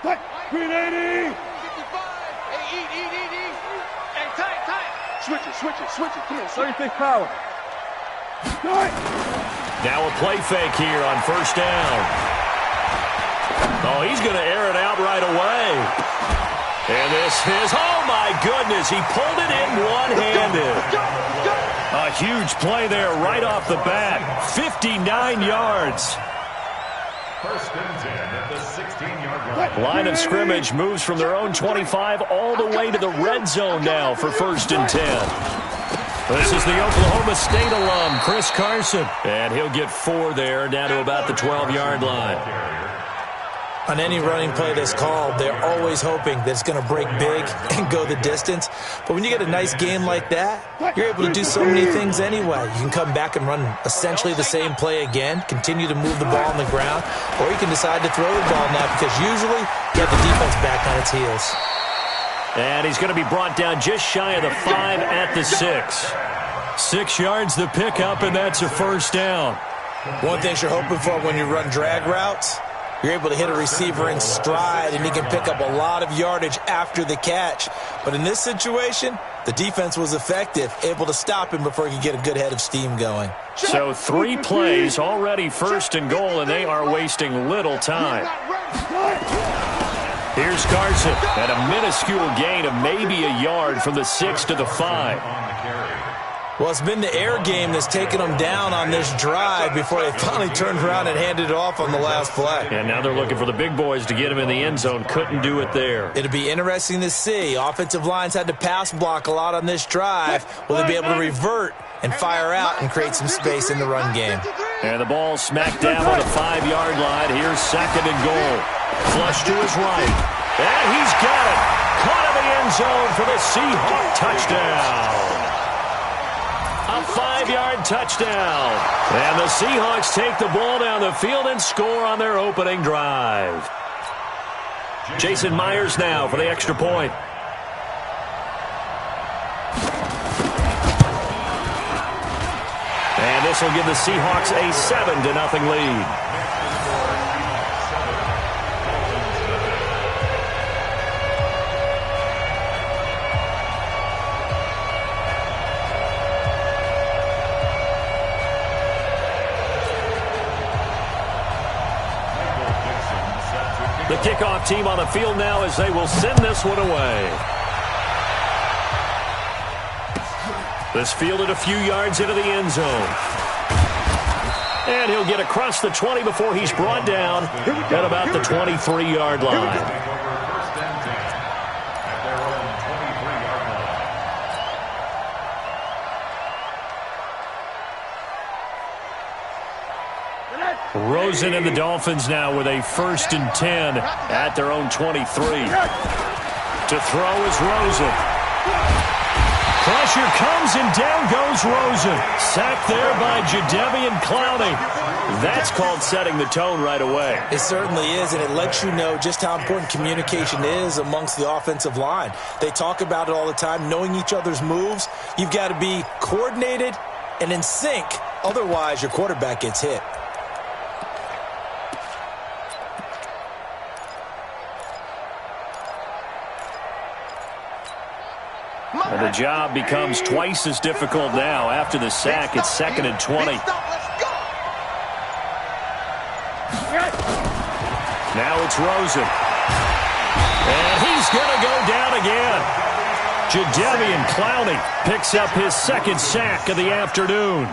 380. 55. Hey, eat. Hey, tight. Switch it. Come on, 36 power. Now a play fake here on first down. Oh, he's going to air it out right away. And this is, oh my goodness, he pulled it in one-handed. A huge play there right off the bat. 59 yards. First and 10 at the 16-yard line. Line of scrimmage moves from their own 25 all the way to the red zone now for first and 10. This is the Oklahoma State alum, Chris Carson. And he'll get 4 there, down to about the 12-yard line. On any running play that's called, they're always hoping that it's going to break big and go the distance. But when you get a nice game like that, you're able to do so many things anyway. You can come back and run essentially the same play again, continue to move the ball on the ground, or you can decide to throw the ball now because usually you have the defense back on its heels. And he's going to be brought down just shy of the 5 at the 6. 6 yards the pickup, and that's a first down. One thing you're hoping for when you run drag routes, you're able to hit a receiver in stride, and he can pick up a lot of yardage after the catch. But in this situation, the defense was effective, able to stop him before he could get a good head of steam going. So 3 plays, already first and goal, and they are wasting little time. Here's Carson at a minuscule gain of maybe a yard from the 6 to the 5. Well, it's been the air game that's taken them down on this drive before they finally turned around and handed it off on the last play. And now they're looking for the big boys to get him in the end zone. Couldn't do it there. It'll be interesting to see. Offensive lines had to pass block a lot on this drive. Will they be able to revert and fire out and create some space in the run game? And the ball smacked down on the 5-yard line. Here's second and goal. Flush to his right. And he's got it. Caught in the end zone for the Seahawk touchdown. A 5-yard touchdown. And the Seahawks take the ball down the field and score on their opening drive. Jason Myers now for the extra point. And this will give the Seahawks a 7-0 lead. The kickoff team on the field now as they will send this one away. This fielded a few yards into the end zone. And he'll get across the 20 before he's brought down at about the 23-yard line. Rosen and the Dolphins now with a first and 10 at their own 23. To throw is Rosen. Pressure comes and down goes Rosen. Sacked there by Jadeveon Clowney. That's called setting the tone right away. It certainly is, and it lets you know just how important communication is amongst the offensive line. They talk about it all the time, knowing each other's moves. You've got to be coordinated and in sync. Otherwise, your quarterback gets hit. And the job becomes twice as difficult now. After the sack, it's second and 20. Now it's Rosen. And he's going to go down again. Jadeveon Clowney picks up his second sack of the afternoon.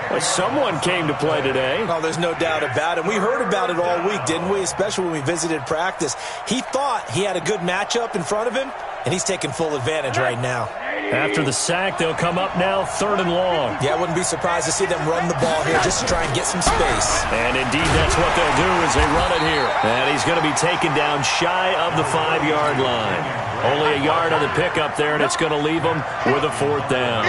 Well, someone came to play today. Oh, there's no doubt about it. We heard about it all week, didn't we? Especially when we visited practice. He thought he had a good matchup in front of him, and he's taking full advantage right now. After the sack, they'll come up now third and long. Yeah, I wouldn't be surprised to see them run the ball here just to try and get some space. And indeed, that's what they'll do as they run it here. And he's going to be taken down shy of the 5-yard line. Only a yard on the pickup there, and it's going to leave them with a fourth down.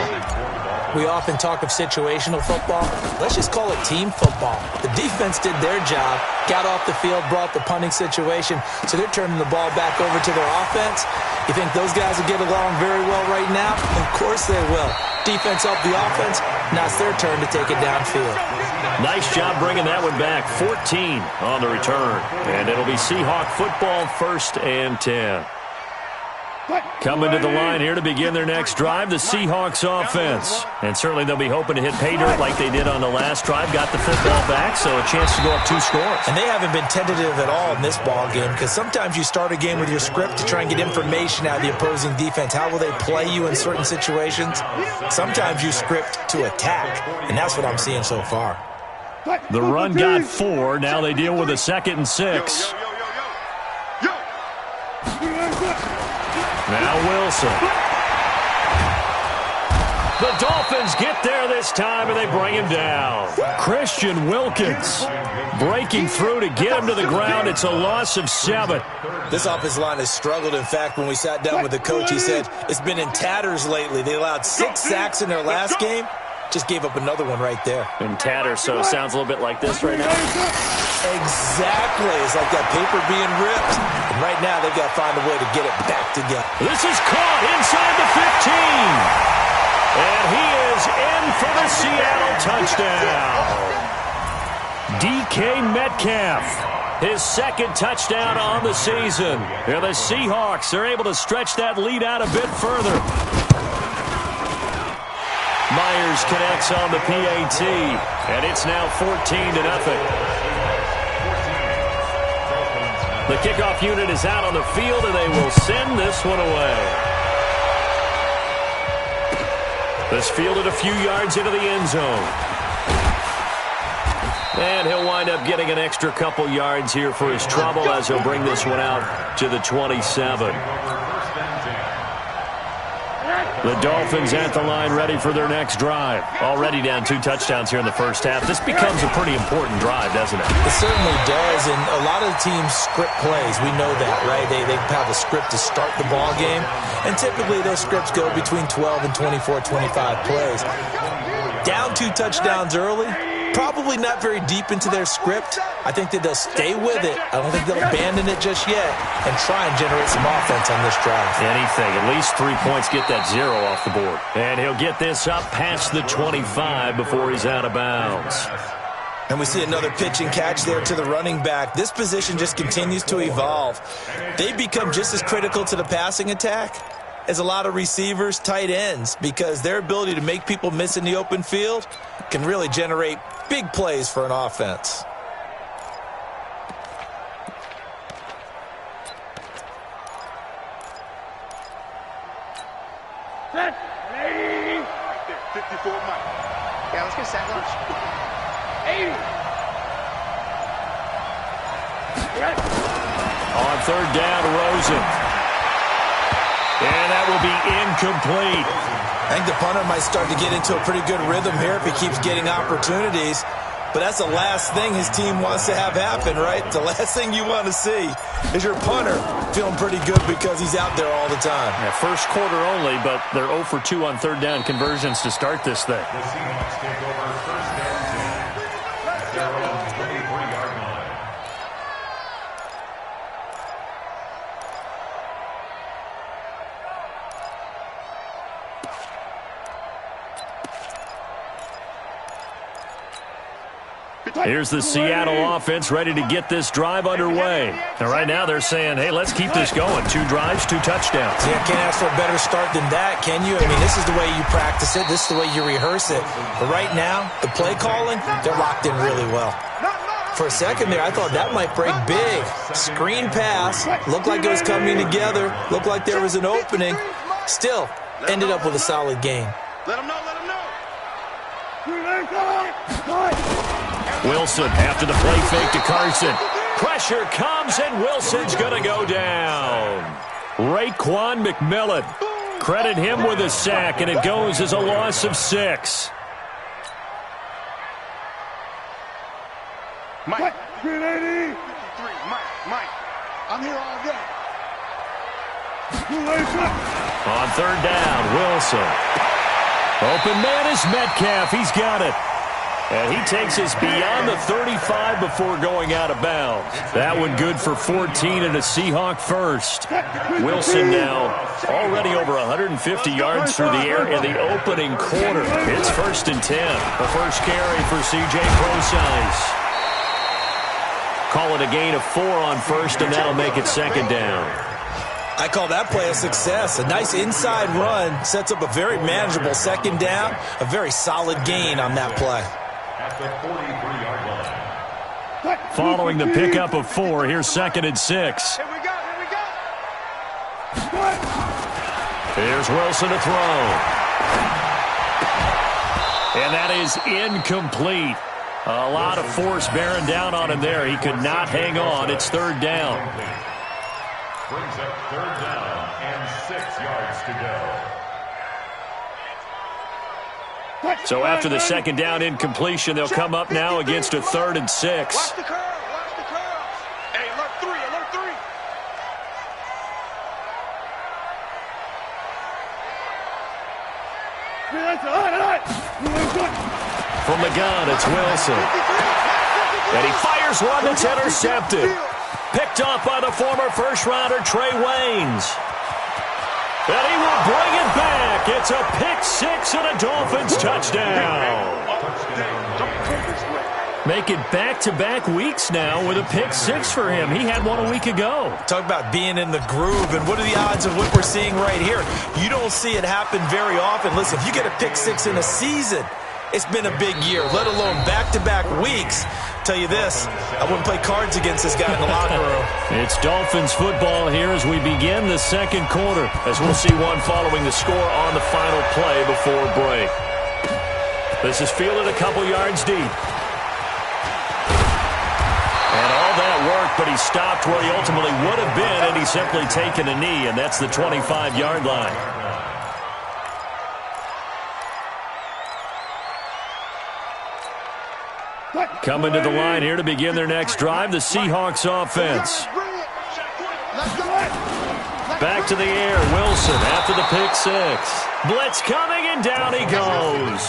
We often talk of situational football. Let's just call it team football. The defense did their job, got off the field, brought the punting situation, so they're turning the ball back over to their offense. You think those guys will get along very well right now? Of course they will. Defense helped the offense. Now it's their turn to take it downfield. Nice job bringing that one back. 14 on the return. And it'll be Seahawk football, 1st and 10. Coming to the line here to begin their next drive, the Seahawks offense. And certainly they'll be hoping to hit pay dirt like they did on the last drive. Got the football back, so a chance to go up 2 scores. And they haven't been tentative at all in this ball game, because sometimes you start a game with your script to try and get information out of the opposing defense. How will they play you in certain situations? Sometimes you script to attack, and that's what I'm seeing so far. The run got 4. Now they deal with a 2nd and 6. Now Wilson. The Dolphins get there this time, and they bring him down. Christian Wilkins breaking through to get him to the ground. It's a loss of 7. This offensive line has struggled. In fact, when we sat down with the coach, he said it's been in tatters lately. They allowed 6 sacks in their last game. Just gave up another one right there. In tatters, so it sounds a little bit like this right now. Exactly. It's like that paper being ripped. And right now, they've got to find a way to get it back together. This is caught inside the 15. And he is in for the Seattle touchdown. DK Metcalf, his 2nd touchdown on the season. And the Seahawks are able to stretch that lead out a bit further. Myers connects on the PAT, and it's now 14-0. The kickoff unit is out on the field, and they will send this one away. This fielded a few yards into the end zone. And he'll wind up getting an extra couple yards here for his trouble as he'll bring this one out to the 27. The Dolphins at the line ready for their next drive. Already down 2 touchdowns here in the first half. This becomes a pretty important drive, doesn't it? It certainly does, and a lot of the teams script plays. We know that, right? They have a script to start the ball game, and typically those scripts go between 12 and 24, 25 plays. Down 2 touchdowns early, probably not very deep into their script. I think that they'll stay with it. I don't think they'll abandon it just yet and try and generate some offense on this drive. Anything. At least 3 points, get that 0 off the board. And he'll get this up past the 25 before he's out of bounds. And we see another pitch and catch there to the running back. This position just continues to evolve. They become just as critical to the passing attack as a lot of receivers, tight ends, because their ability to make people miss in the open field can really generate big plays for an offense. Set. 54 Mike. Yeah, let's get set lunch. 80. On 3rd down, Rosen. And that will be incomplete. I think the punter might start to get into a pretty good rhythm here if he keeps getting opportunities. But that's the last thing his team wants to have happen, right? The last thing you want to see is your punter feeling pretty good because he's out there all the time. Yeah, first quarter only, but they're 0 for 2 on 3rd down conversions to start this thing. The Seahawks take over 1st and 10 at their own 23-yard line. Here's the Seattle offense ready to get this drive underway. And right now they're saying, hey, let's keep this going. 2 drives, 2 touchdowns. Yeah, can't ask for a better start than that, can you? I mean, this is the way you practice it. This is the way you rehearse it. But right now, the play calling, they're locked in really well. For a second there, I thought that might break big. Screen pass, looked like it was coming together, looked like there was an opening. Still, ended up with a solid game. Let him know, let him know. Wilson after the play fake to Carson. Pressure comes, and Wilson's going to go down. Raekwon McMillan. Credit him with a sack, and it goes as a loss of 6. Mike. 380. 53. Mike. I'm here all day. On 3rd down, Wilson. Open man is Metcalf. He's got it. And he takes us beyond the 35 before going out of bounds. That one good for 14 and a Seahawk first. Wilson now already over 150 yards through the air in the opening quarter. It's 1st and 10. The first carry for C.J. Prosise. Call it a gain of 4 on first, and that'll make it 2nd down. I call that play a success. A nice inside run sets up a very manageable 2nd down. A very solid gain on that play. At the 43-yard line. Following the pickup of 4, here's 2nd and 6. Here we go. Here's Wilson to throw. And that is incomplete. A lot of force bearing down on him there. He could not hang on. It's 3rd down. Brings up 3rd down and 6 yards to go. So after the 2nd down incompletion, they'll come up now against a 3rd and 6. Watch the curl. Hey, alert 3. From the gun, it's Wilson. And he fires one that's intercepted. Picked off by the former first-rounder Trey Waynes. And he will bring it back. It's a pick 6 and a Dolphins touchdown. Make it back-to-back weeks now with a pick 6 for him. He had one a week ago. Talk about being in the groove, and what are the odds of what we're seeing right here? You don't see it happen very often. Listen, if you get a pick 6 in a season, it's been a big year, let alone back-to-back weeks. Tell you this, I wouldn't play cards against this guy in the locker room. It's Dolphins football here as we begin the 2nd quarter, as we'll see one following the score on the final play before break. This is fielded a couple yards deep. And all that work, but he stopped where he ultimately would have been, and he's simply taken a knee, and that's the 25-yard line. Coming to the line here to begin their next drive, the Seahawks offense. Back to the air, Wilson after the pick 6. Blitz coming, and down he goes.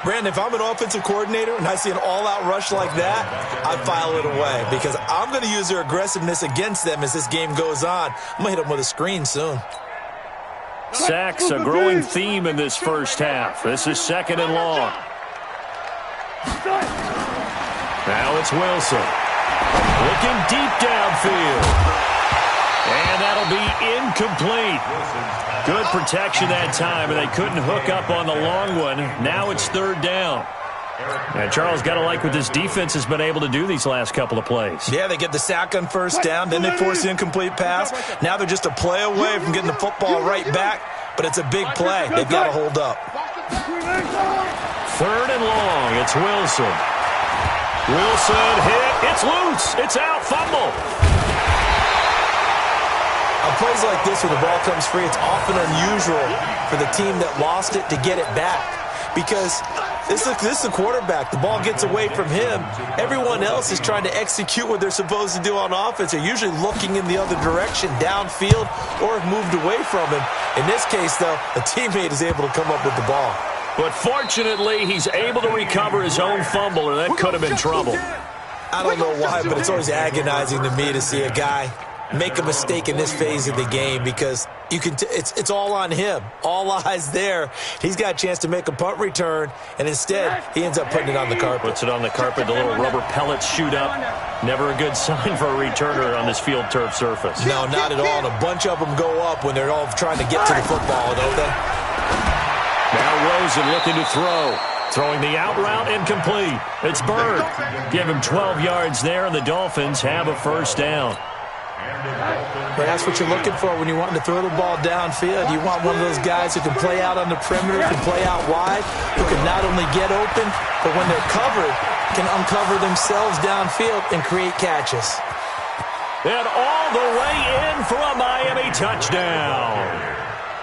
Brandon, if I'm an offensive coordinator and I see an all-out rush like that, I file it away because I'm going to use their aggressiveness against them as this game goes on. I'm going to hit them with a screen soon. Sacks, a growing theme in this first half. This is 2nd and long. Now it's Wilson. Looking deep downfield. And that'll be incomplete. Good protection that time, and they couldn't hook up on the long one. Now it's 3rd down. And Charles, got to like what this defense has been able to do these last couple of plays. Yeah, they get the sack on 1st down, then they force the incomplete pass. Now they're just a play away from getting the football right back, but it's a big play. They've got to hold up. 3rd and long. It's Wilson. Wilson hit. It's loose. It's out. Fumble. On plays like this where the ball comes free, it's often unusual for the team that lost it to get it back because this is the quarterback. The ball gets away from him. Everyone else is trying to execute what they're supposed to do on offense. They're usually looking in the other direction, downfield, or have moved away from him. In this case, though, a teammate is able to come up with the ball. But fortunately, he's able to recover his own fumble, or that could have been trouble. I don't know why, but it's always agonizing to me to see a guy make a mistake in this phase of the game because you can it's all on him. All eyes there. He's got a chance to make a punt return, and instead, he ends up putting it on the carpet. Puts it on the carpet. The little rubber pellets shoot up. Never a good sign for a returner on this field turf surface. No, not at all. And a bunch of them go up when they're all trying to get to the football, don't they? Now Rosen looking to throw. Throwing the out route incomplete. It's Bird. Give him 12 yards there, and the Dolphins have a 1st down. But that's what you're looking for when you're wanting to throw the ball downfield. You want one of those guys who can play out on the perimeter, can play out wide, who can not only get open, but when they're covered, can uncover themselves downfield and create catches. And all the way in for a Miami touchdown.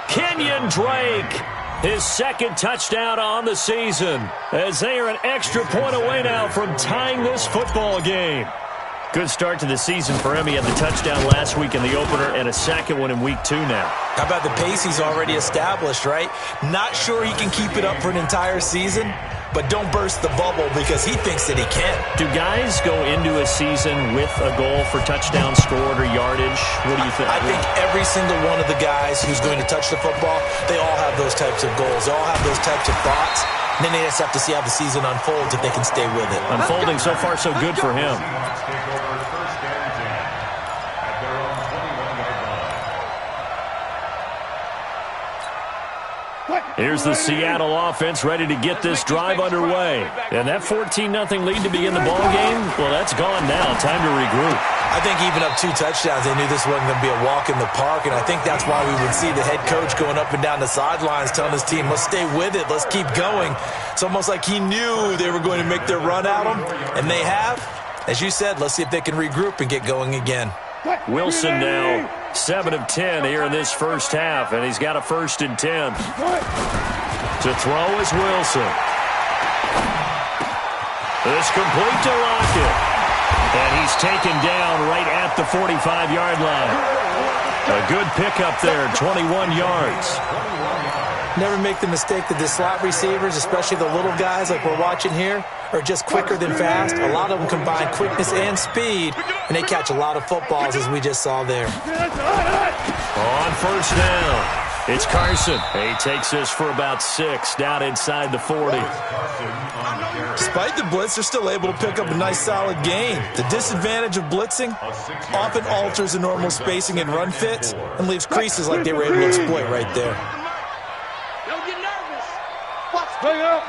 Kenyon Drake, his 2nd touchdown on the season, as they are an extra point away now from tying this football game. Good start to the season for him. He had the touchdown last week in the opener and a 2nd one in week 2 now. How about the pace he's already established, right? Not sure he can keep it up for an entire season, but don't burst the bubble because he thinks that he can. Do guys go into a season with a goal for touchdown scored or yardage? What do you think? I think every single one of the guys who's going to touch the football, they all have those types of goals. They all have those types of thoughts. And then they just have to see how the season unfolds if they can stay with it. Unfolding so far so good for him. Here's the Seattle offense ready to get this drive underway. And that 14-0 lead to begin the ballgame, well, that's gone now. Time to regroup. I think even up 2 touchdowns, they knew this wasn't going to be a walk in the park, and I think that's why we would see the head coach going up and down the sidelines telling his team, let's stay with it, let's keep going. It's almost like he knew they were going to make their run at him, and they have. As you said, let's see if they can regroup and get going again. Wilson now 7 of 10 here in this first half, and he's got a 1st and 10. To throw is Wilson. It's complete to Lockett. And he's taken down right at the 45-yard line. A good pickup there, 21 yards. Never make the mistake that the slot receivers, especially the little guys like we're watching here, are just quicker than fast. A lot of them combine quickness and speed, and they catch a lot of footballs, as we just saw there. On 1st down, it's Carson. He takes this for about 6 down inside the 40. Despite the blitz, they're still able to pick up a nice solid gain. The disadvantage of blitzing often alters the normal spacing and run fits and leaves creases like they were able to exploit right there. Don't get nervous. Bring up.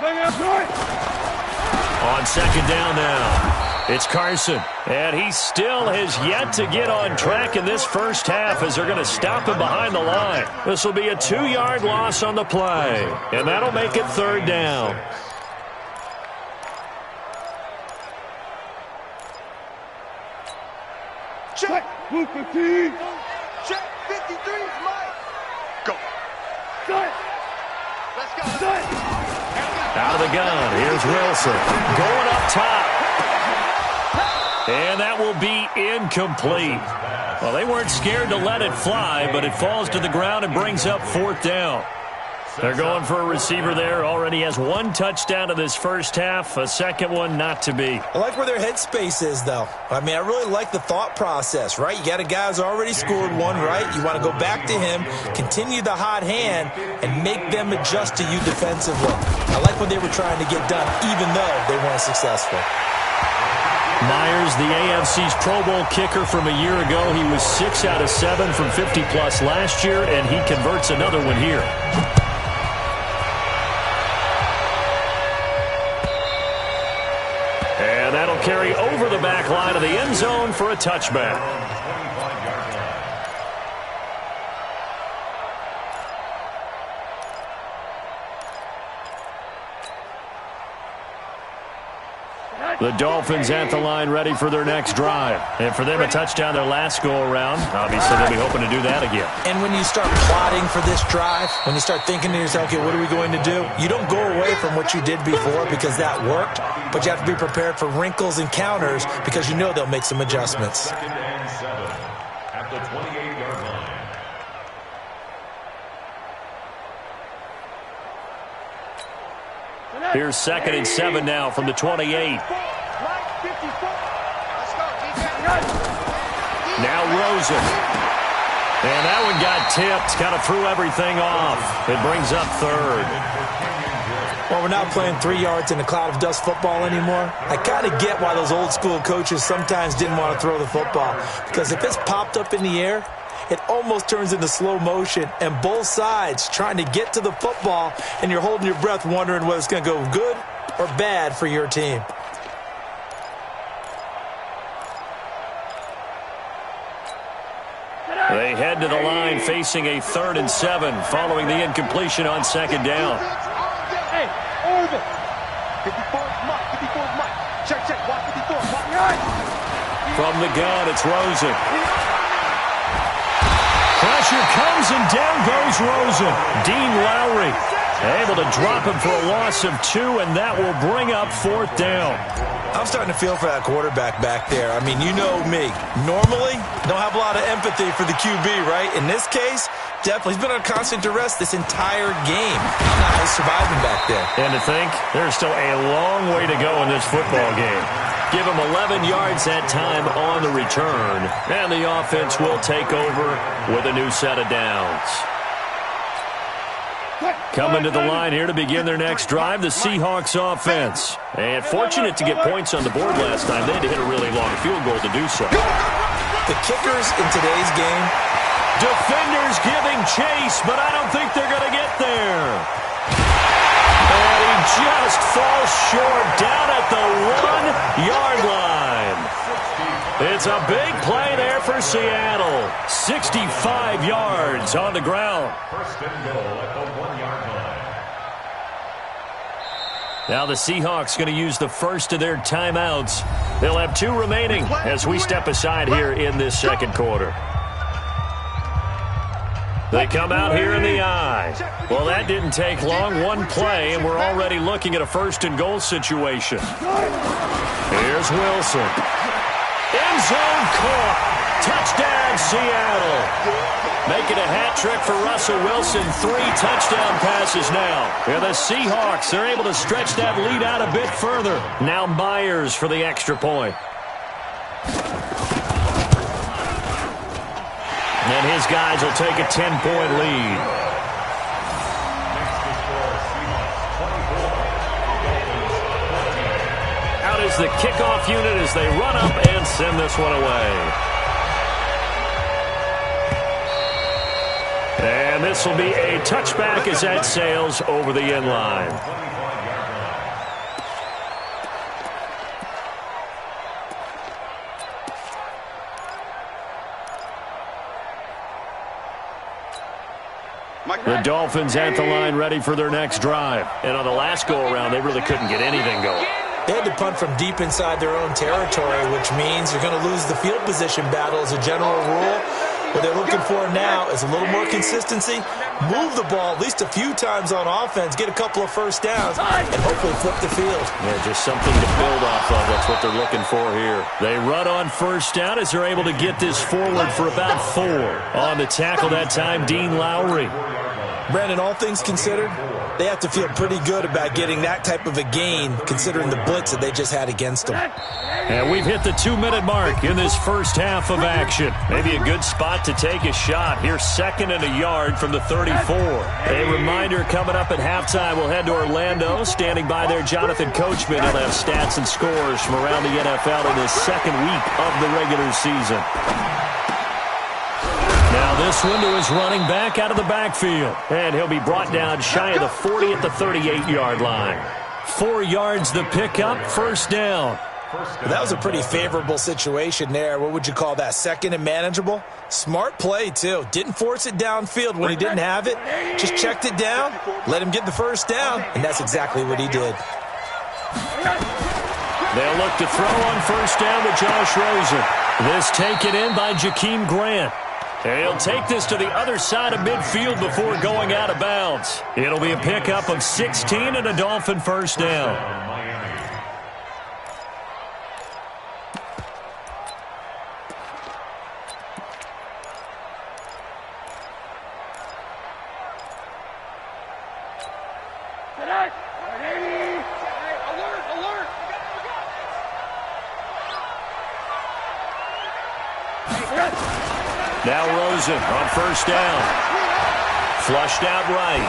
On 2nd down now, it's Carson. And he still has yet to get on track in this first half as they're going to stop him behind the line. This will be a 2-yard loss on the play, and that'll make it 3rd down. Check. Move 15. Check. 53 is Mike. Go. Let's go. Out of the gun, here's Wilson. Going up top. And that will be incomplete. Well, they weren't scared to let it fly, but it falls to the ground and brings up 4th down. They're going for a receiver there. Already has 1 touchdown in this first half. A second one not to be. I like where their headspace is, though. I mean, I really like the thought process, right? You got a guy who's already scored 1, right? You want to go back to him, continue the hot hand, and make them adjust to you defensively. I like what they were trying to get done, even though they weren't successful. Myers, the AFC's Pro Bowl kicker from a year ago. He was 6 out of 7 from 50-plus last year, and he converts another one here. And that'll carry over the back line of the end zone for a touchback. The Dolphins at the line ready for their next drive. And for them, a touchdown their last go-around. Obviously, they'll be hoping to do that again. And when you start plotting for this drive, when you start thinking to yourself, okay, what are we going to do? You don't go away from what you did before because that worked, but you have to be prepared for wrinkles and counters because you know they'll make some adjustments. 2nd and 7 at the 28-yard line. Here's 2nd and 7 now from the 28. Now Rosen. And that one got tipped. Kind of threw everything off. It brings up 3rd. Well, we're not playing 3 yards in a cloud of dust football anymore. I kind of get why those old school coaches sometimes didn't want to throw the football. Because if it's popped up in the air, it almost turns into slow motion, and both sides trying to get to the football, and you're holding your breath wondering whether it's going to go good or bad for your team. They head to the line facing a 3rd and 7 following the incompletion on 2nd down. Hey, over. 54 Mike. 54 Mike. Check. Watch 54. From the gun, it's Rosen. Pressure comes, and down goes Rosen. Dean Lowry able to drop him for a loss of 2, and that will bring up 4th down. I'm starting to feel for that quarterback back there. I mean, you know me. Normally, don't have a lot of empathy for the QB, right? In this case, Definitely. He's been on constant duress this entire game. I don't know how he's surviving back there. And to think, there's still a long way to go in this football game. Give him 11 yards that time on the return, and the offense will take over with a new set of downs. Coming to the line here to begin their next drive, the Seahawks offense. And fortunate to get points on the board last time. They had to hit a really long field goal to do so. The kickers in today's game. Defenders giving chase, but I don't think they're going to get there. And he just falls short down at the 1-yard line. It's a big play there for Seattle. 65 yards on the ground. First and goal at the 1-yard line. Now the Seahawks going to use the first of their timeouts. They'll have 2 remaining as we step aside here in this second quarter. They come out here in the eye. Well, that didn't take long. One play, and we're already looking at a first and goal situation. Here's Wilson. End zone caught. Touchdown, Seattle. Making a hat trick for Russell Wilson. 3 touchdown passes now. And the Seahawks are able to stretch that lead out a bit further. Now Myers for the extra point. And his guys will take a 10-point lead. Out is the kickoff unit as they run up and send this one away. And this will be a touchback as that sails over the end line. The Dolphins at the line ready for their next drive. And on the last go-around, they really couldn't get anything going. They had to punt from deep inside their own territory, which means you're going to lose the field position battle as a general rule. What they're looking for now is a little more consistency, move the ball at least a few times on offense, get a couple of first downs, and hopefully flip the field. Yeah, just something to build off of. That's what they're looking for here. They run on first down as they're able to get this forward for about 4. On the tackle that time, Dean Lowry. Brandon, all things considered, they have to feel pretty good about getting that type of a gain, considering the blitz that they just had against them. And we've hit the 2-minute mark in this first half of action. Maybe a good spot to take a shot. Here's 2nd and a yard from the 34. A reminder coming up at halftime, we'll head to Orlando. Standing by there, Jonathan Coachman. He'll have stats and scores from around the NFL in his second week of the regular season. Now this one to his running back out of the backfield. And he'll be brought down shy of the 40 at the 38-yard line. 4 yards the pickup, first down. Well, that was a pretty favorable situation there. What would you call that? 2nd and manageable? Smart play, too. Didn't force it downfield when he didn't have it. Just checked it down, let him get the first down, and that's exactly what he did. They'll look to throw on first down with Josh Rosen. This taken in by Jakeem Grant. And he'll take this to the other side of midfield before going out of bounds. It'll be a pickup of 16 and a Dolphin first down. Now Rosen on first down. Flushed out right.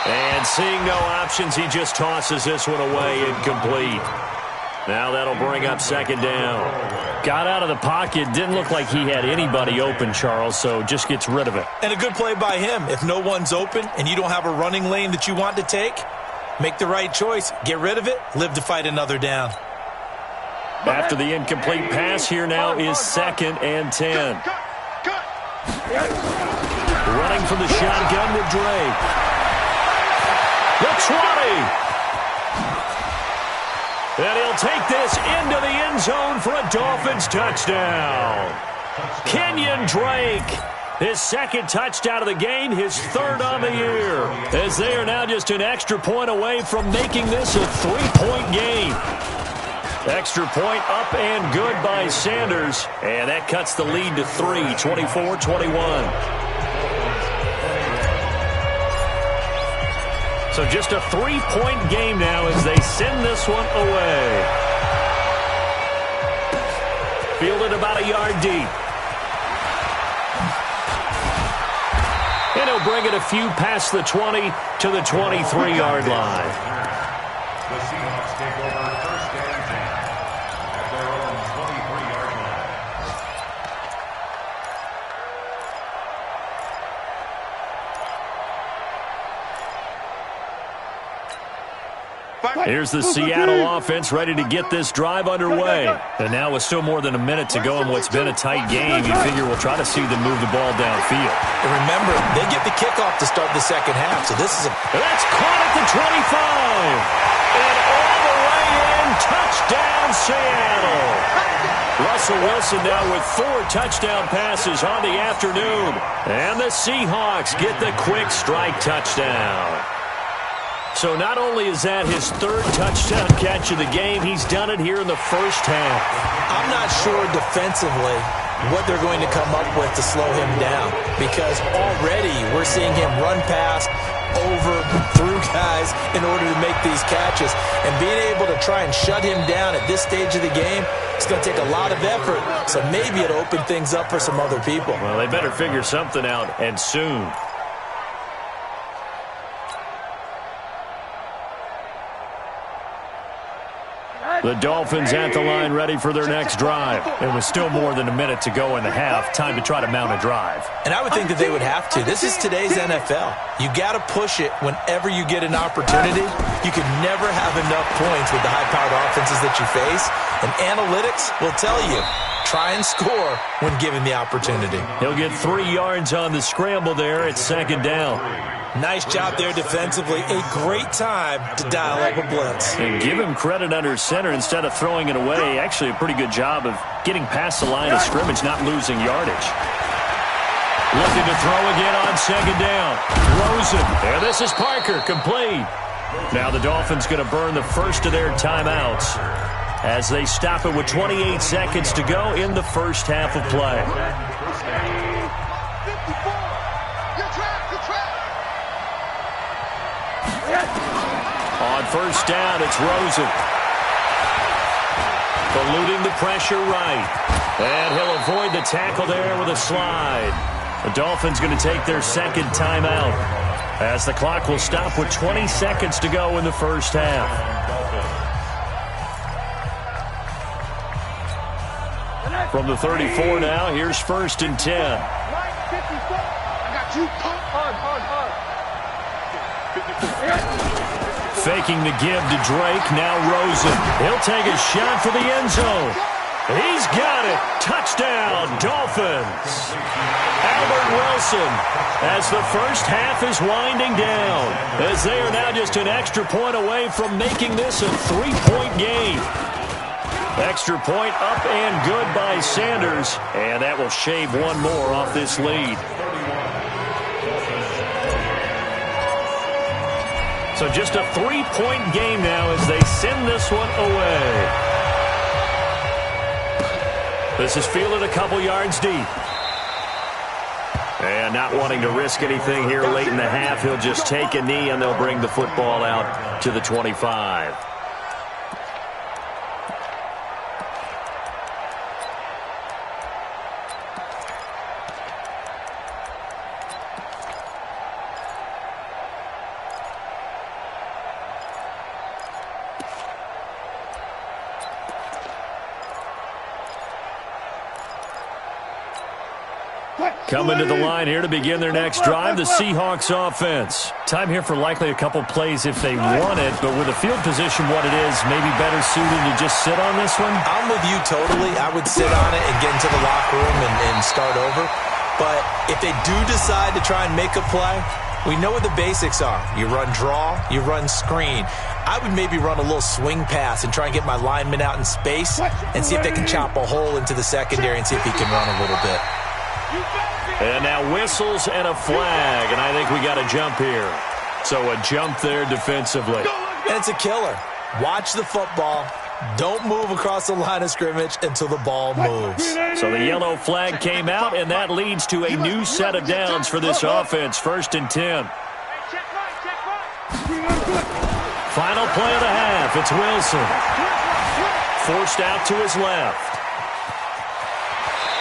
And seeing no options, he just tosses this one away, incomplete. Now that'll bring up 2nd down. Got out of the pocket. Didn't look like he had anybody open, Charles, so just gets rid of it. And a good play by him. If no one's open and you don't have a running lane that you want to take, make the right choice. Get rid of it. Live to fight another down. After the incomplete pass, here now is 2nd and 10. Running from the shotgun with Drake. The 20. And he'll take this into the end zone for a Dolphins touchdown. Kenyon Drake, his 2nd touchdown of the game, his 3rd on the year. As they are now just an extra point away from making this a 3-point game. Extra point up and good by Sanders. And that cuts the lead to 3, 24-21. So just a 3-point game now as they send this one away. Fielded about a yard deep. And he'll bring it a few past the 20 to the 23-yard line. The Seahawks take over first and 10 at their own 23-yard line. Here's the Seattle offense ready to get this drive underway. And now with still more than a minute to go in what's been a tight game, you figure we'll try to see them move the ball downfield. And remember, they get the kickoff to start the second half, so this is a... That's caught at the 25. And all the way in, touchdown Seattle. Russell Wilson now with 4 touchdown passes on the afternoon. And the Seahawks get the quick strike touchdown. So not only is that his 3rd touchdown catch of the game, he's done it here in the first half. I'm not sure defensively what they're going to come up with to slow him down, because already we're seeing him run past, over, through guys in order to make these catches. And being able to try and shut him down at this stage of the game, it's going to take a lot of effort. So maybe it'll open things up for some other people. Well, they better figure something out, and soon. The Dolphins at the line ready for their next drive. And with still more than a minute to go in the half, time to try to mount a drive. And I would think that they would have to. This is today's NFL. You got to push it whenever you get an opportunity. You can never have enough points with the high-powered offenses that you face. And analytics will tell you, try and score when given the opportunity. He'll get 3 yards on the scramble there at second down. Nice job there defensively. A great time to dial up a blitz. And give him credit under center instead of throwing it away. Actually a pretty good job of getting past the line of scrimmage, not losing yardage. Looking to throw again on second down. Throws it. And this is Parker, complete. Now the Dolphins going to burn the first of their timeouts as they stop it with 28 seconds to go in the first half of play. On first down, it's Rosen. Eluding the pressure right. And he'll avoid the tackle there with a slide. The Dolphins going to take their second timeout as the clock will stop with 20 seconds to go in the first half. From the 34 now, here's first and 10. I got you. Hard. Faking the give to Drake, now Rosen. He'll take a shot for the end zone. He's got it. Touchdown, Dolphins. Albert Wilson, as the first half is winding down, as they are now just an extra point away from making this a 3-point game. Extra point up and good by Sanders, and that will shave one more off this lead. So just a 3-point game now as they send this one away. This is fielded a couple yards deep. And not wanting to risk anything here late in the half, he'll just take a knee and they'll bring the football out to the 25. Coming to the line here to begin their next drive, the Seahawks offense. Time here for likely a couple plays if they want it, but with the field position what it is, maybe better suited to just sit on this one? I'm with you totally. I would sit on it and get into the locker room and start over. But if they do decide to try and make a play, we know what the basics are. You run draw, you run screen. I would maybe run a little swing pass and try and get my lineman out in space and see if they can chop a hole into the secondary and see if he can run a little bit. And now whistles and a flag, and I think we got a jump here. So a jump there defensively. And it's a killer. Watch the football. Don't move across the line of scrimmage until the ball moves. So the yellow flag came out, and that leads to a new set of downs for this offense. First and 10. Final play of the half. It's Wilson. Forced out to his left.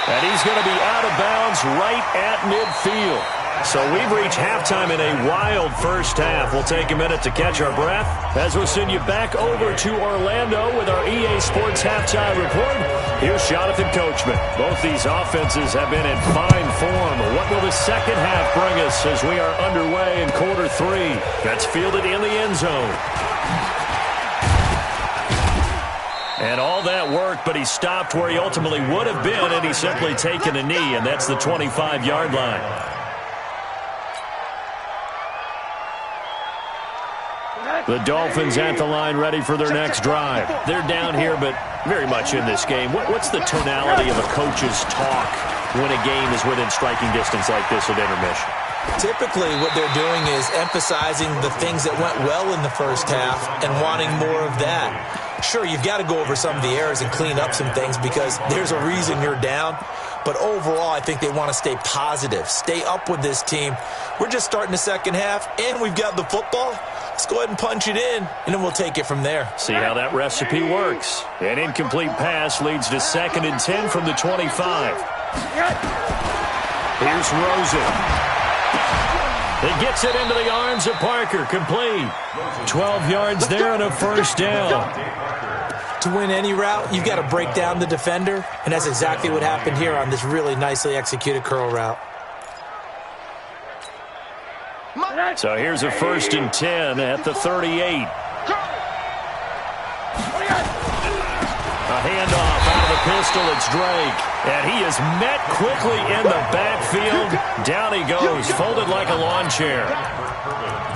And he's going to be out of bounds right at midfield. So we've reached halftime in a wild first half. We'll take a minute to catch our breath as we'll send you back over to Orlando with our EA Sports Halftime Report. Here's Jonathan Coachman. Both these offenses have been in fine form. What will the second half bring us as we are underway in quarter three? That's fielded in the end zone. And all that work, but he stopped where he ultimately would have been, and he's simply taken a knee, and that's the 25-yard line. The Dolphins at the line ready for their next drive. They're down here, but very much in this game. What's the tonality of a coach's talk when a game is within striking distance like this at intermission? Typically, what they're doing is emphasizing the things that went well in the first half and wanting more of that. Sure, you've got to go over some of the errors and clean up some things because there's a reason you're down. But overall, I think they want to stay positive, stay up with this team. We're just starting the second half, and we've got the football. Let's go ahead and punch it in, and then we'll take it from there. See how that recipe works. An incomplete pass leads to 2nd and 10 from the 25. Here's Rosen. He gets it into the arms of Parker. Complete. 12 yards there and a first down. To win any route, you've got to break down the defender, and that's exactly what happened here on this really nicely executed curl route. So here's a 1st and 10 at the 38. A handoff out of the pistol. It's Drake. And he is met quickly in the backfield. Down he goes, folded like a lawn chair.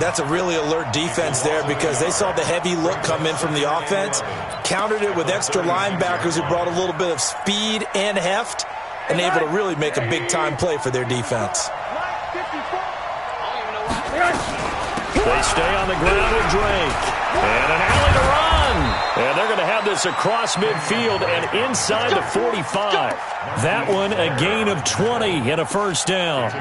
That's a really alert defense there because they saw the heavy look come in from the offense, countered it with extra linebackers who brought a little bit of speed and heft, and able to really make a big-time play for their defense. They stay on the ground with Drake. And an alley to run. And they're going to have this across midfield and inside the 45. That one a gain of 20 and a first down.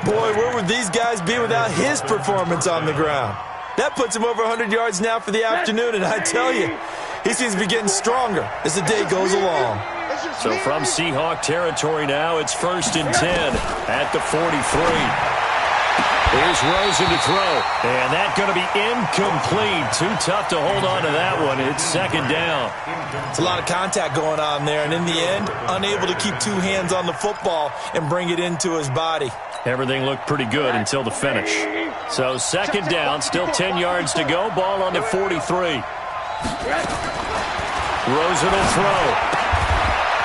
Boy, where would these guys be without his performance on the ground? That puts him over 100 yards now for the afternoon, and I tell you, he seems to be getting stronger as the day goes along. So from Seahawk territory now, it's 1st and 10 at the 43. Here's Rosen to throw, and that's going to be incomplete. Too tough to hold on to that one. It's 2nd down. It's a lot of contact going on there, and in the end, unable to keep 2 hands on the football and bring it into his body. Everything looked pretty good until the finish. So 2nd down, still 10 yards to go. Ball on the 43. Rosen will throw.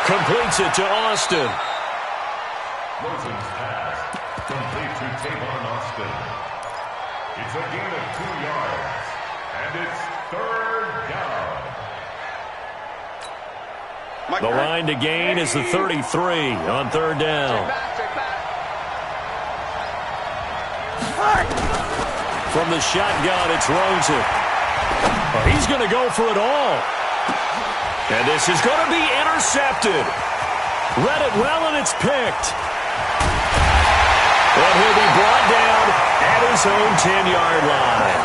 Completes it to Austin. Rosen's pass complete to Tavon Austin. It's a gain of 2 yards, and it's 3rd down. The line to gain is the 33 on 3rd down. From the shotgun, it's Rosen. Oh, he's going to go for it all. And this is going to be intercepted. Read it well, and it's picked. And he'll be brought down at his own 10-yard line.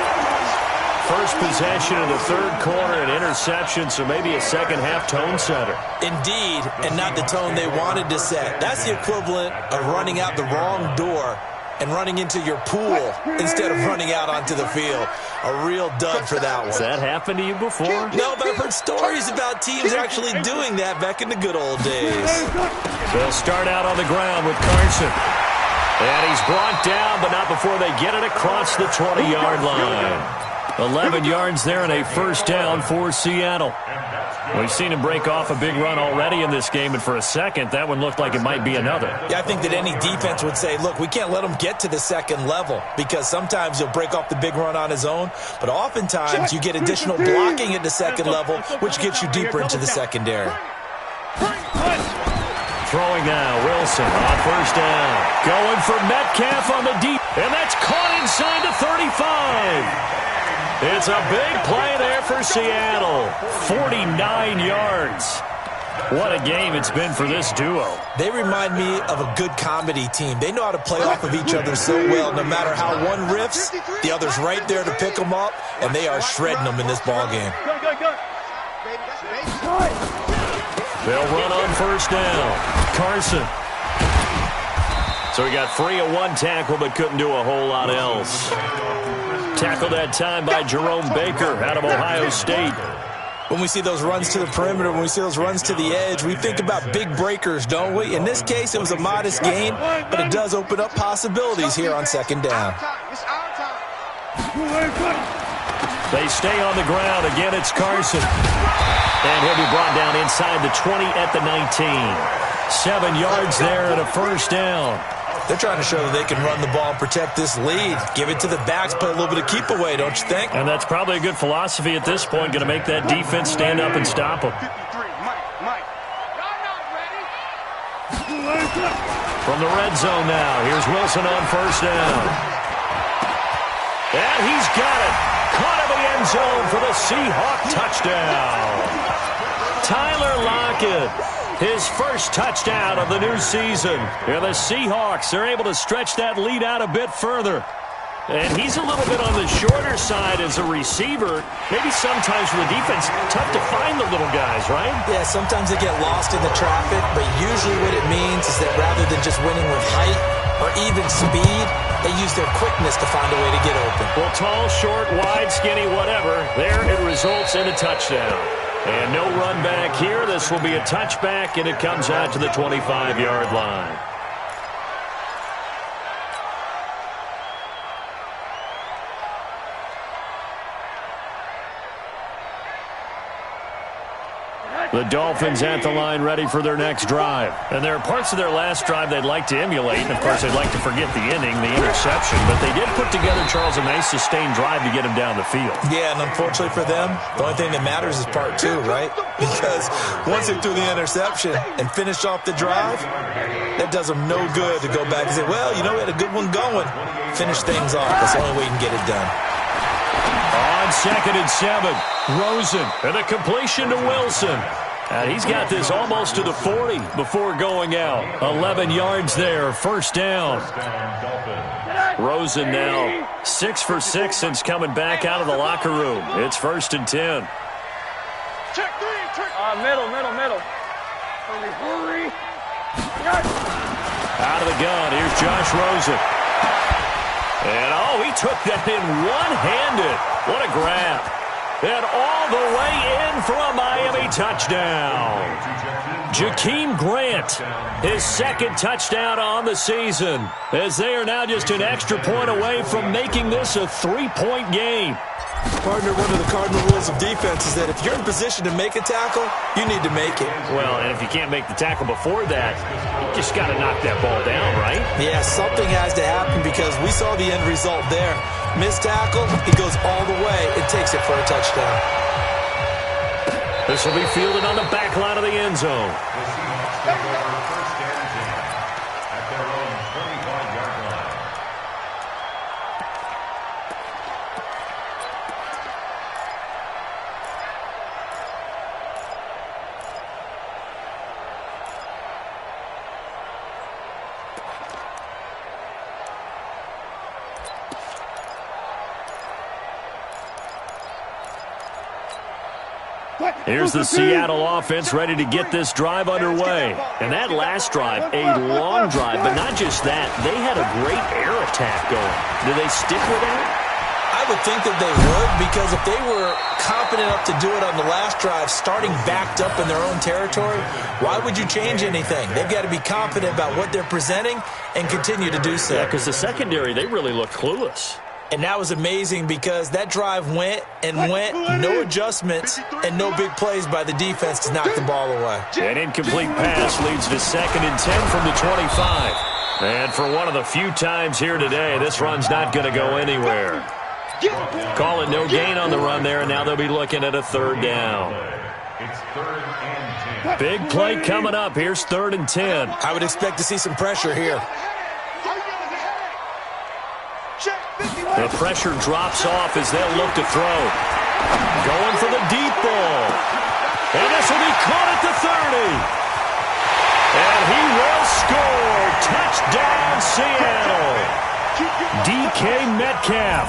First possession of the 3rd quarter, an interception, so maybe a second-half tone setter. Indeed, and not the tone they wanted to set. That's the equivalent of running out the wrong door and running into your pool instead of running out onto the field. A real dud for that one. Has that happened to you before? No, but I've heard stories about teams actually doing that back in the good old days. They'll start out on the ground with Carson. And he's brought down, but not before they get it across the 20-yard line. 11 yards there and a first down for Seattle. We've seen him break off a big run already in this game, and for a second, that one looked like it might be another. Yeah, I think that any defense would say, look, we can't let him get to the second level because sometimes he'll break off the big run on his own, but oftentimes you get additional blocking at the second level, which gets you deeper into the secondary. Throwing now, Wilson on first down. Going for Metcalf on the deep, and that's caught inside the 35. It's a big play there for Seattle. 49 yards. What a game it's been for this duo. They remind me of a good comedy team. They know how to play off of each other so well. No matter how one riffs, the other's right there to pick them up, and they are shredding them in this ballgame. They'll run on first down. Carson. So he got free of one tackle, but couldn't do a whole lot else. Tackled that time by Jerome Baker out of Ohio State. When we see those runs to the perimeter, when we see those runs to the edge, we think about big breakers, don't we? In this case, it was a modest gain, but it does open up possibilities here on second down. They stay on the ground. Again, it's Carson. And he'll be brought down inside the 20 at the 19. 7 yards there and a first down. They're trying to show that they can run the ball and protect this lead. Give it to the backs, play a little bit of keep away, don't you think? And that's probably a good philosophy at this point, going to make that defense stand up and stop them. From the red zone now, here's Wilson on first down. And he's got it. Caught in the end zone for the Seahawk touchdown. Tyler Lockett. His first touchdown of the new season. And the Seahawks are able to stretch that lead out a bit further. And he's a little bit on the shorter side as a receiver. Maybe sometimes for the defense, tough to find the little guys, right? Yeah, sometimes they get lost in the traffic, but usually what it means is that rather than just winning with height or even speed, they use their quickness to find a way to get open. Well, tall, short, wide, skinny, whatever, there it results in a touchdown. And no run back here. This will be a touchback, and it comes out to the 25-yard line. The Dolphins at the line ready for their next drive. And there are parts of their last drive they'd like to emulate. And, of course, they'd like to forget the inning, the interception. But they did put together, Charles, a nice sustained drive to get him down the field. Yeah, and unfortunately for them, the only thing that matters is part two, right? Because once they threw the interception and finished off the drive, that does them no good to go back and say, well, you know, we had a good one going. Finish things off. That's the only way you can get it done. On 2nd and 7, Rosen, and a completion to Wilson. And he's got this almost to the 40 before going out. 11 yards there, first down. Rosen now 6 for 6 since coming back out of the locker room. It's 1st and 10. Middle. Hurry. Out of the gun, here's Josh Rosen. And, he took that in one-handed. What a grab. And all the way in for a Miami touchdown. Jakeem Grant, his second touchdown on the season, as they are now just an extra point away from making this a 3-point game. Partner, one of the cardinal rules of defense is that if you're in position to make a tackle, you need to make it. Well, and if you can't make the tackle before that, you just got to knock that ball down, right? Yeah, something has to happen because we saw the end result there. Missed tackle, he goes all the way. It takes it for a touchdown. This will be fielded on the back line of the end zone. Here's the Seattle offense ready to get this drive underway. And that last drive, a long drive, but not just that. They had a great air attack going. Do they stick with that? I would think that they would, because if they were confident enough to do it on the last drive, starting backed up in their own territory, why would you change anything? They've got to be confident about what they're presenting and continue to do so. Yeah, because the secondary, they really looked clueless. And that was amazing because that drive went, no adjustments, and no big plays by the defense to knock the ball away. An incomplete pass leads to 2nd and 10 from the 25. And for one of the few times here today, this run's not going to go anywhere. Call it no gain on the run there, and now they'll be looking at a 3rd down. It's 3rd and 10. Big play coming up. Here's 3rd and 10. I would expect to see some pressure here. The pressure drops off as they'll look to throw. Going for the deep ball. And this will be caught at the 30. And he will score. Touchdown, Seattle. DK Metcalf,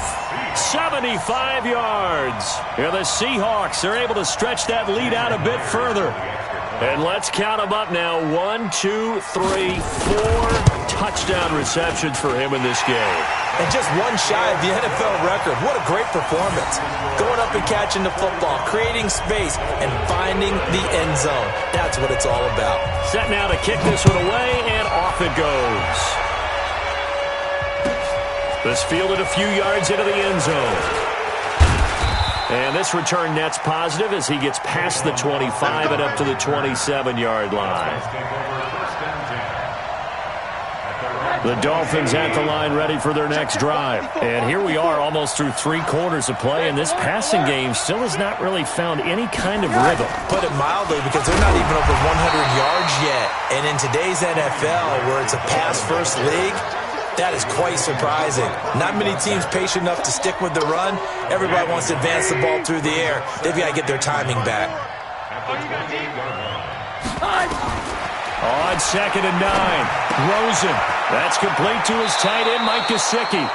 75 yards. Here the Seahawks are able to stretch that lead out a bit further. And let's count them up now. 1, 2, 3, 4 touchdown receptions for him in this game. And just one shy of the NFL record. What a great performance. Going up and catching the football, creating space, and finding the end zone. That's what it's all about. Set now to kick this one away, and off it goes. This fielded a few yards into the end zone. And this return net's positive as he gets past the 25 and up to the 27-yard line. The Dolphins at the line ready for their next drive. And here we are almost through 3 quarters of play, and this passing game still has not really found any kind of rhythm. Put it mildly, because they're not even over 100 yards yet. And in today's NFL, where it's a pass-first league, that is quite surprising. Not many teams patient enough to stick with the run. Everybody wants to advance the ball through the air. They've got to get their timing back. On 2nd and 9, Rosen. That's complete to his tight end, Mike Gesicki.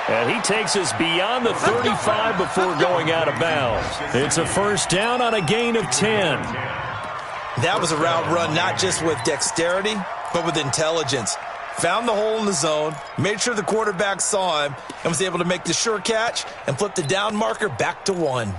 And he takes us beyond the 35 before going out of bounds. It's a first down on a gain of 10. That was a route run not just with dexterity, but with intelligence. Found the hole in the zone, made sure the quarterback saw him, and was able to make the sure catch and flip the down marker back to 1.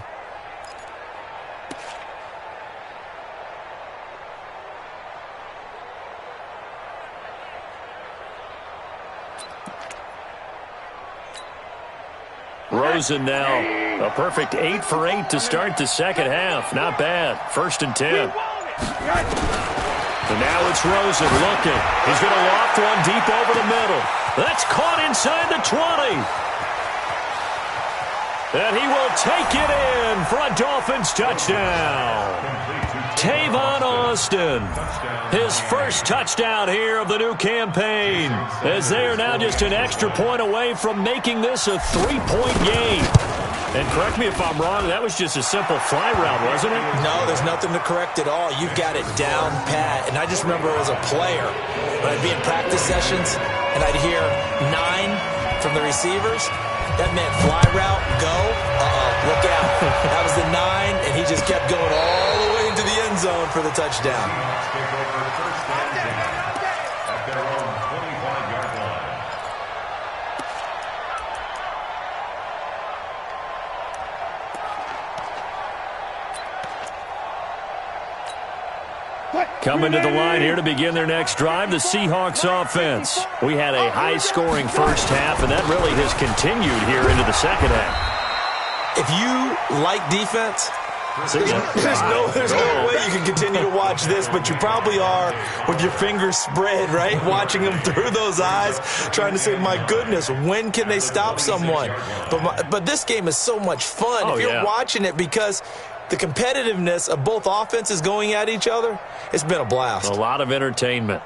Rosen now, a perfect 8 for 8 to start the second half. Not bad. 1st and 10. And now it's Rosen looking. He's going to loft one deep over the middle. That's caught inside the 20. And he will take it in for a Dolphins touchdown. Tavon Austin, his first touchdown here of the new campaign, as they are now just an extra point away from making this a 3-point game. And correct me if I'm wrong, that was just a simple fly route, wasn't it? No, there's nothing to correct at all. You've got it down pat. And I just remember as a player, when I'd be in practice sessions, and I'd hear 9 from the receivers, that meant fly route, go, look out. That was the 9, and he just kept going all the way into the end zone for the touchdown. Coming to the line here to begin their next drive, the Seahawks offense. We had a high-scoring first half, and that really has continued here into the second half. If you like defense, there's no way you can continue to watch this, but you probably are with your fingers spread, right? Watching them through those eyes, trying to say, my goodness, when can they stop someone? But this game is so much fun. If you're watching it, because the competitiveness of both offenses going at each other, it's been a blast. A lot of entertainment.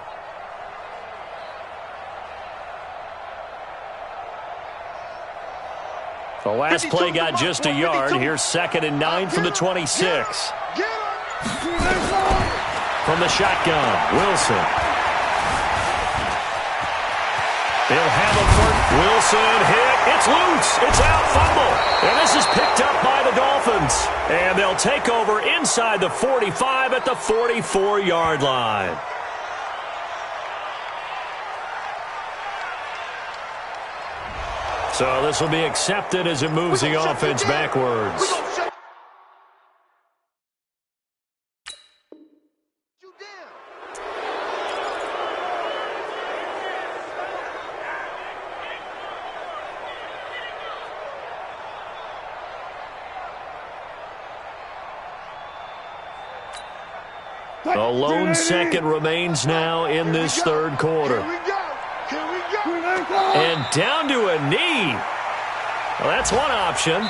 The last play got just a yard. Here's 2nd and 9 from the 26. From the shotgun, Wilson. They'll have it for Wilson. Hit. It's loose. It's out. Fumble. And this is picked up by the Dolphins. And they'll take over inside the 45 at the 44-yard line. So this will be accepted as it moves the offense backwards. A lone second remains now in this third quarter. And down to a knee. Well, that's one option.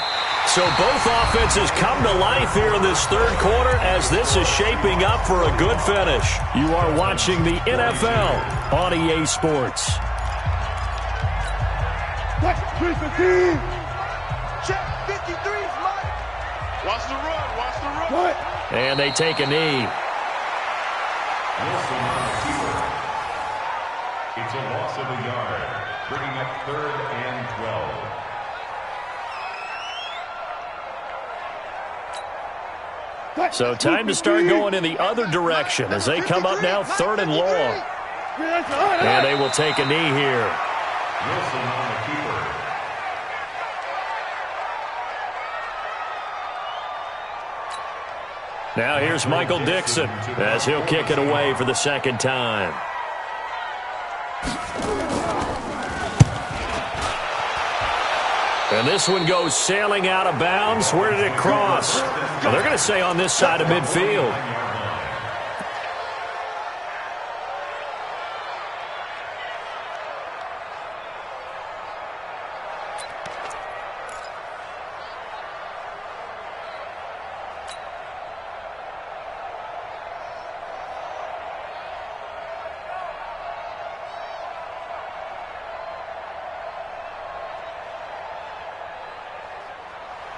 So both offenses come to life here in this third quarter as this is shaping up for a good finish. You are watching the NFL on EA Sports. Check 53's Mike. Watch the run. Watch the run. And they take a knee. Wilson on the keeper. It's a loss of a yard, bringing up 3rd and 12. So time to start going in the other direction as they come up now 3rd and long. And they will take a knee here. Wilson on the keeper. Now here's Michael Dixon as he'll kick it away for the second time. And this one goes sailing out of bounds. Where did it cross? Well, they're going to say on this side of midfield.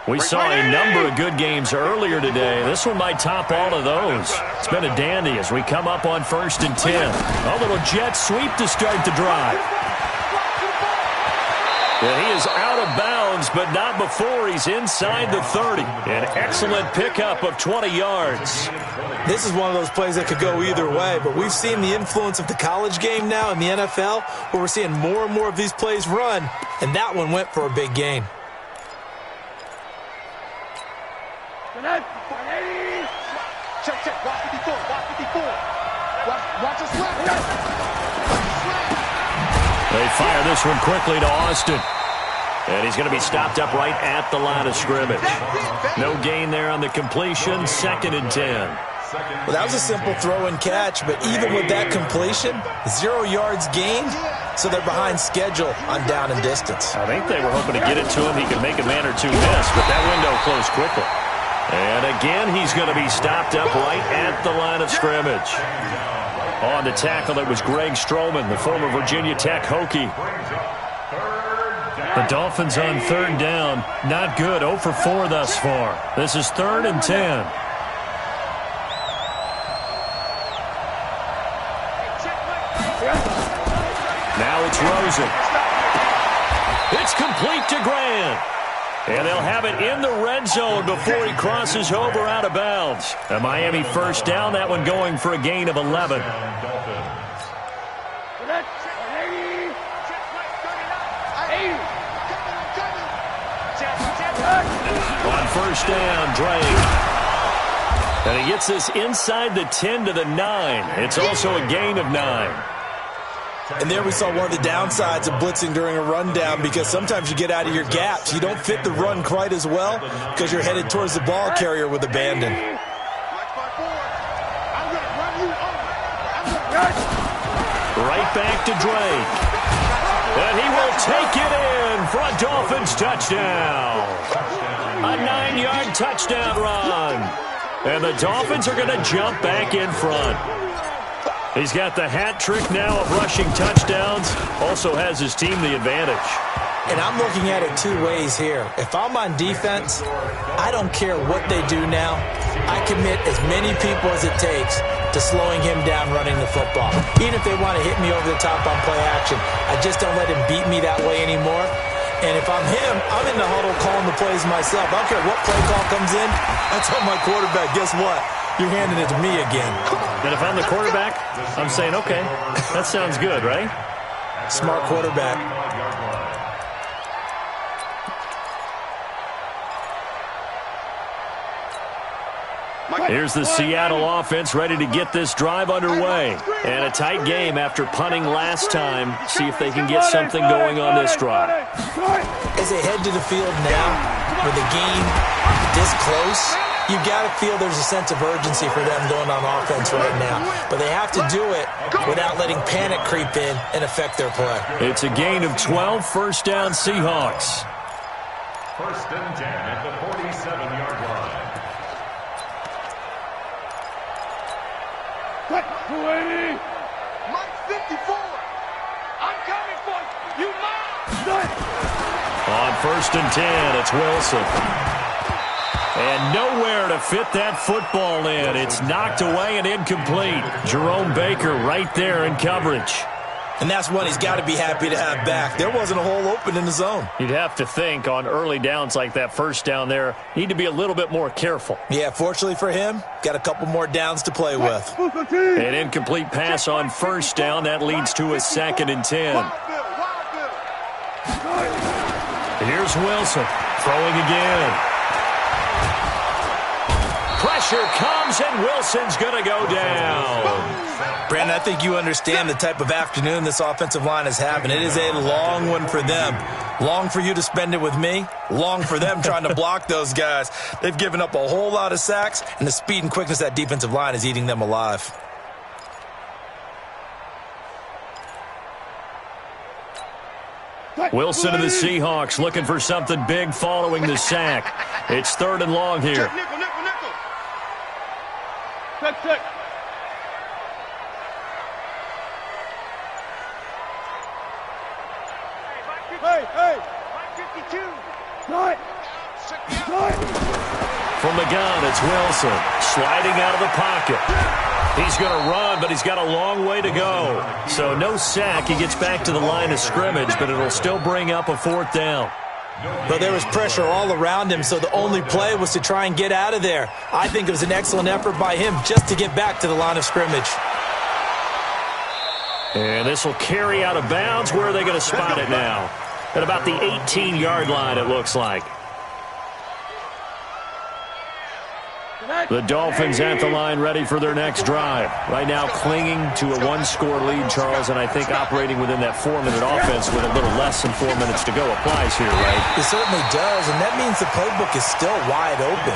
We saw a number of good games earlier today. This one might top all of those. It's been a dandy as we come up on 1st and 10. A little jet sweep to start the drive. And he is out of bounds, but not before he's inside the 30. An excellent pickup of 20 yards. This is one of those plays that could go either way, but we've seen the influence of the college game now in the NFL, where we're seeing more and more of these plays run, and that one went for a big gain. Check, check. Watch 54. Watch 54. Watch us left. They fire this one quickly to Austin. And he's going to be stopped up right at the line of scrimmage. No gain there on the completion. 2nd and 10. Well, that was a simple throw and catch, but even with that completion, 0 yards gained, so they're behind schedule on down and distance. I think they were hoping to get it to him. He could make a man or two miss, but that window closed quickly. And again, he's going to be stopped up right at the line of scrimmage. On the tackle, it was Greg Stroman, the former Virginia Tech Hokie. The Dolphins on 3rd down. Not good. 0 for 4 thus far. This is 3rd and 10. Now it's Rosen. It's complete to Grant. And they'll have it in the red zone before he crosses over out of bounds. A Miami 1st down, that one going for a gain of 11. On 1st down, Drake. And he gets this inside the 10 to the 9. It's also a gain of 9. And there we saw one of the downsides of blitzing during a rundown, because sometimes you get out of your gaps. You don't fit the run quite as well because you're headed towards the ball carrier with abandon. Right back to Drake. And he will take it in for a Dolphins touchdown. A 9-yard touchdown run. And the Dolphins are going to jump back in front. He's got the hat trick now of rushing touchdowns. Also has his team the advantage. And I'm looking at it 2 ways here. If I'm on defense, I don't care what they do now. I commit as many people as it takes to slowing him down running the football. Even if they want to hit me over the top on play action, I just don't let him beat me that way anymore. And if I'm him, I'm in the huddle calling the plays myself. I don't care what play call comes in. I tell my quarterback, guess what? You're handing it to me again. And if I'm the quarterback, I'm saying, okay, that sounds good, right? Smart quarterback. Here's the Seattle offense ready to get this drive underway. And a tight game after punting last time. See if they can get something going on this drive. As they head to the field now, with the game this close, you've got to feel there's a sense of urgency for them going on offense right now. But they have to do it without letting panic creep in and affect their play. It's a gain of 12, 1st down Seahawks. 1st and 10 at the 47-yard line. Mike 54. I'm coming for you. You might. On 1st and 10, it's Wilson. And nowhere to fit that football in. It's knocked away and incomplete. Jerome Baker right there in coverage. And that's one he's got to be happy to have back. There wasn't a hole open in the zone. You'd have to think on early downs like that first down there, need to be a little bit more careful. Yeah, fortunately for him, got a couple more downs to play with. An incomplete pass on first down. That leads to a 2nd and 10. Here's Wilson throwing again. Pressure comes, and Wilson's going to go down. Brandon, I think you understand the type of afternoon this offensive line is having. It is a long one for them. Long for you to spend it with me. Long for them trying to block those guys. They've given up a whole lot of sacks, and the speed and quickness of that defensive line is eating them alive. Wilson of the Seahawks looking for something big following the sack. It's 3rd and long here. Check. Hey. 52. From the gun, it's Wilson sliding out of the pocket. He's going to run, but he's got a long way to go. So no sack. He gets back to the line of scrimmage, but it'll still bring up a 4th down. But there was pressure all around him, so the only play was to try and get out of there. I think it was an excellent effort by him just to get back to the line of scrimmage. And this will carry out of bounds. Where are they going to spot it now? At about the 18-yard line, it looks like. The Dolphins at the line ready for their next drive. Right now clinging to a 1-score lead, Charles, and I think operating within that 4-minute offense with a little less than 4 minutes to go applies here, right? It certainly does, and that means the playbook is still wide open.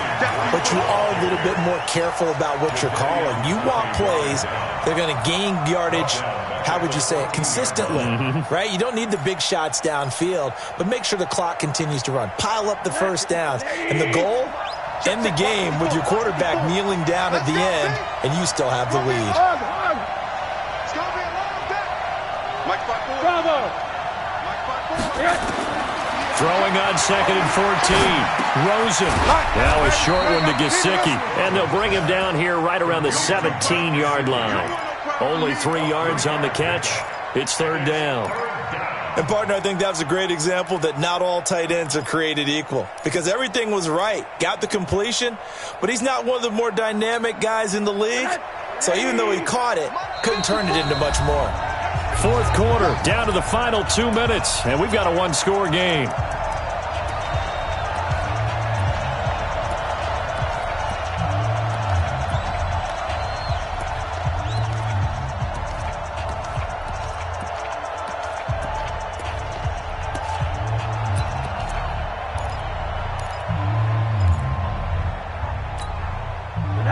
But you are a little bit more careful about what you're calling. You want plays that are going to gain yardage, how would you say it, consistently, right? You don't need the big shots downfield, but make sure the clock continues to run. Pile up the first downs. And the goal? End the game with your quarterback kneeling down at the end, and you still have the lead. It's going to be a long day. Mike 5-4. Bravo. Mike 5-4. Throwing on 2nd and 14. Rosen. Now a short one to Gesicki. And they'll bring him down here right around the 17-yard line. Only 3 yards on the catch. It's 3rd down. And, partner, I think that's a great example that not all tight ends are created equal. Because everything was right. Got the completion, but he's not one of the more dynamic guys in the league. So even though he caught it, couldn't turn it into much more. 4th quarter, down to the final 2 minutes, and we've got a 1-score game.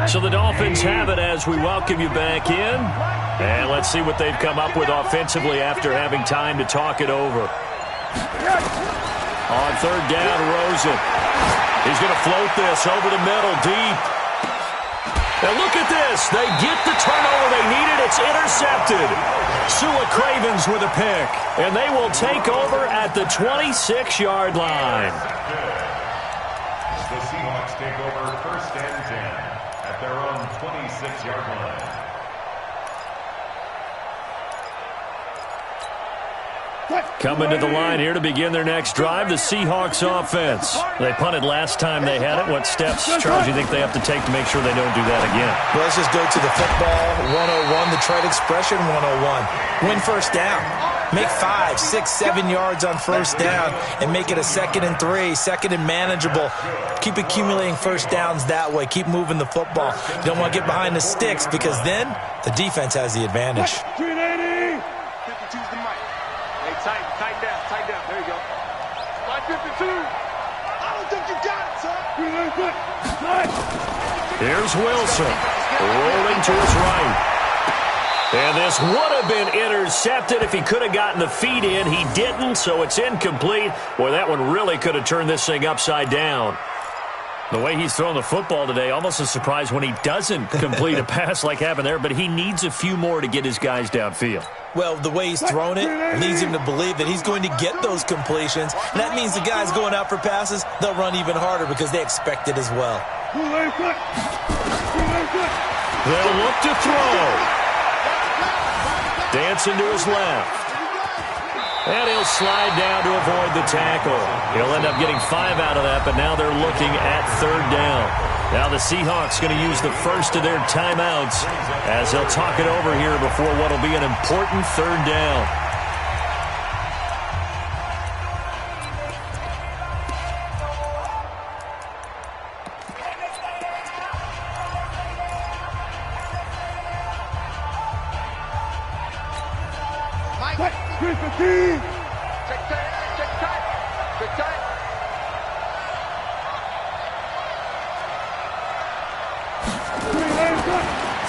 So the Dolphins have it as we welcome you back in. And let's see what they've come up with offensively after having time to talk it over. On 3rd down, Rosen. He's going to float this over the middle, deep. And look at this. They get the turnover they needed. It's intercepted. Sua Cravens with a pick. And they will take over at the 26-yard line. The Seahawks take over 1st and 10. At their own 26-yard line. Coming to the line here to begin their next drive, the Seahawks offense. They punted last time they had it. What steps, Charles, do you think they have to take to make sure they don't do that again? Well, let's just go to the football 101, the trade expression 101. Win first down. Make 5, 6, 7 yards on first down and make it a 2nd and 3, 2nd and manageable. Keep accumulating first downs that way. Keep moving the football. You don't want to get behind the sticks because then the defense has the advantage. 380. 52's the mic. Hey, tighten down. There you go. Slide 52. I don't think you got it, son. Here's Wilson rolling to his right. And this would have been intercepted if he could have gotten the feet in. He didn't, so it's incomplete. Boy, that one really could have turned this thing upside down. The way he's throwing the football today, almost a surprise when he doesn't complete a pass like happened there, but he needs a few more to get his guys downfield. Well, the way he's thrown it leads him to believe that he's going to get those completions. And that means the guys going out for passes, they'll run even harder because they expect it as well. They'll look to throw. Dancing to his left. And he'll slide down to avoid the tackle. He'll end up getting 5 out of that, but now they're looking at 3rd down. Now the Seahawks going to use the first of their timeouts as they'll talk it over here before what will be an important 3rd down.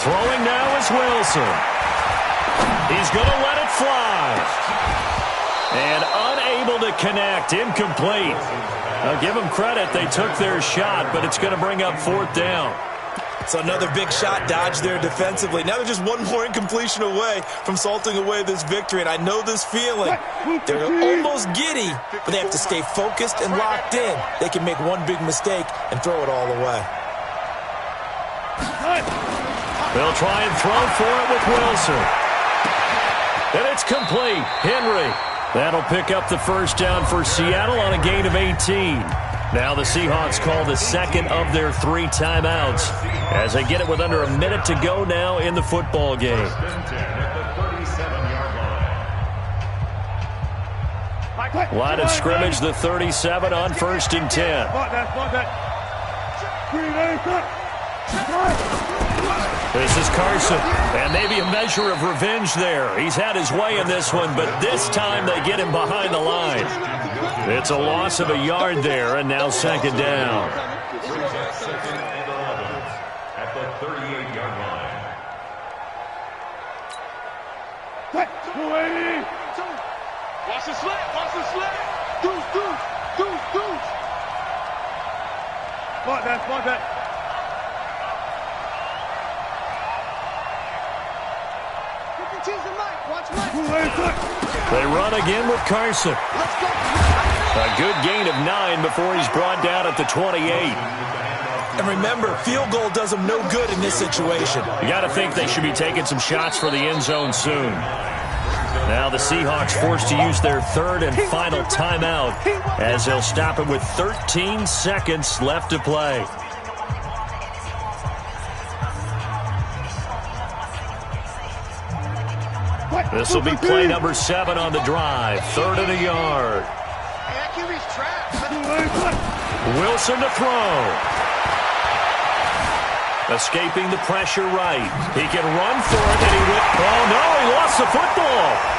Throwing now is Wilson. He's going to let it fly. And unable to connect, incomplete. Now give them credit, they took their shot, but it's going to bring up 4th down. So another big shot dodged there defensively. Now they're just one more incompletion away from salting away this victory, and I know this feeling. They're almost giddy, but they have to stay focused and locked in. They can make one big mistake and throw it all away. They'll try and throw for it with Wilson. And it's complete. Henry. That'll pick up the 1st down for Seattle on a gain of 18. Now the Seahawks call the second of their 3 timeouts as they get it with under a minute to go now in the football game. Line of scrimmage, the 37 on 1st and 10. This is Carson, and maybe a measure of revenge there. He's had his way in this one, but this time they get him behind the line. It's a loss of a yard there, and now 2nd down. At the 38-yard line. Watch the slant, watch the slant. Deuce. Spot that. They run again with Carson. A good gain of 9 before he's brought down at the 28. And remember, field goal does them no good in this situation. You got to think they should be taking some shots for the end zone soon. Now the Seahawks forced to use their 3rd and final timeout as they'll stop it with 13 seconds left to play. This will be play number 7 on the drive. 3rd and a yard. Wilson to throw. Escaping the pressure right. He can run for it, and he went. Oh, no, he lost the football.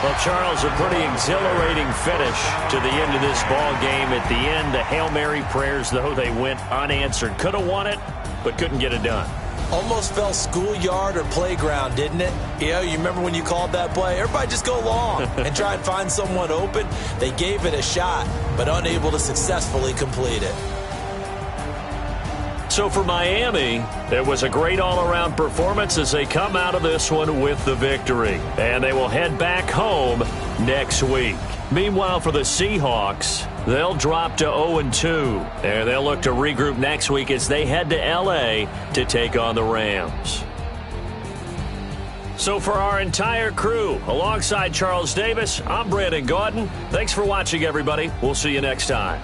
Well, Charles, a pretty exhilarating finish to the end of this ball game. At the end, the Hail Mary prayers, though, they went unanswered. Could have won it, but couldn't get it done. Almost fell schoolyard or playground, didn't it? Yeah, you remember when you called that play? Everybody just go long and try and find someone open. They gave it a shot, but unable to successfully complete it. So for Miami, it was a great all-around performance as they come out of this one with the victory. And they will head back home next week. Meanwhile, for the Seahawks, they'll drop to 0-2. And they'll look to regroup next week as they head to L.A. to take on the Rams. So for our entire crew, alongside Charles Davis, I'm Brandon Gaudin. Thanks for watching, everybody. We'll see you next time.